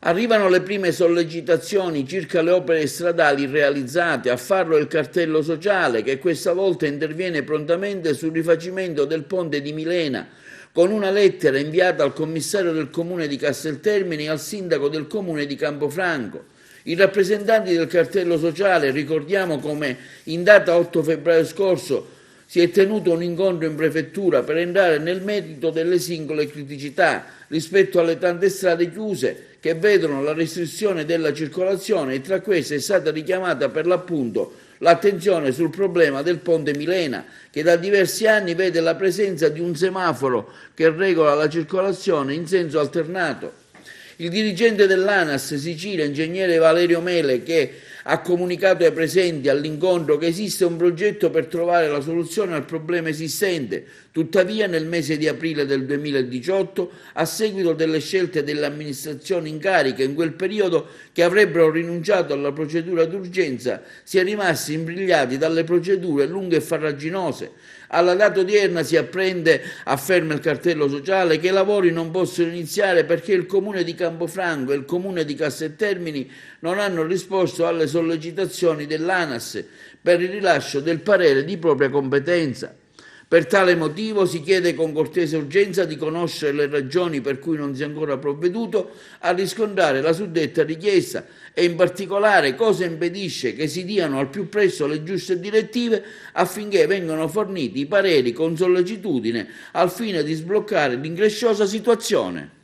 Arrivano le prime sollecitazioni circa le opere stradali realizzate, a farlo il cartello sociale che questa volta interviene prontamente sul rifacimento del ponte di Milena con una lettera inviata al commissario del comune di Casteltermini e al sindaco del comune di Campofranco. I rappresentanti del cartello sociale ricordiamo come in data 8 febbraio scorso si è tenuto un incontro in prefettura per entrare nel merito delle singole criticità rispetto alle tante strade chiuse che vedono la restrizione della circolazione e tra queste è stata richiamata per l'appunto l'attenzione sul problema del ponte Milena che da diversi anni vede la presenza di un semaforo che regola la circolazione in senso alternato. Il dirigente dell'ANAS Sicilia, ingegnere Valerio Mele, che ha comunicato ai presenti all'incontro che esiste un progetto per trovare la soluzione al problema esistente. Tuttavia, nel mese di aprile del 2018, a seguito delle scelte delle amministrazioni in carica in quel periodo che avrebbero rinunciato alla procedura d'urgenza, si è rimasti imbrigliati dalle procedure lunghe e farraginose. Alla data odierna si apprende, afferma il cartello sociale, che i lavori non possono iniziare perché il comune di Campofranco e il comune di Casteltermini non hanno risposto alle sollecitazioni dell'ANAS per il rilascio del parere di propria competenza. Per tale motivo si chiede con cortese urgenza di conoscere le ragioni per cui non si è ancora provveduto a riscontrare la suddetta richiesta e in particolare cosa impedisce che si diano al più presto le giuste direttive affinché vengano forniti i pareri con sollecitudine al fine di sbloccare l'ingresciosa situazione.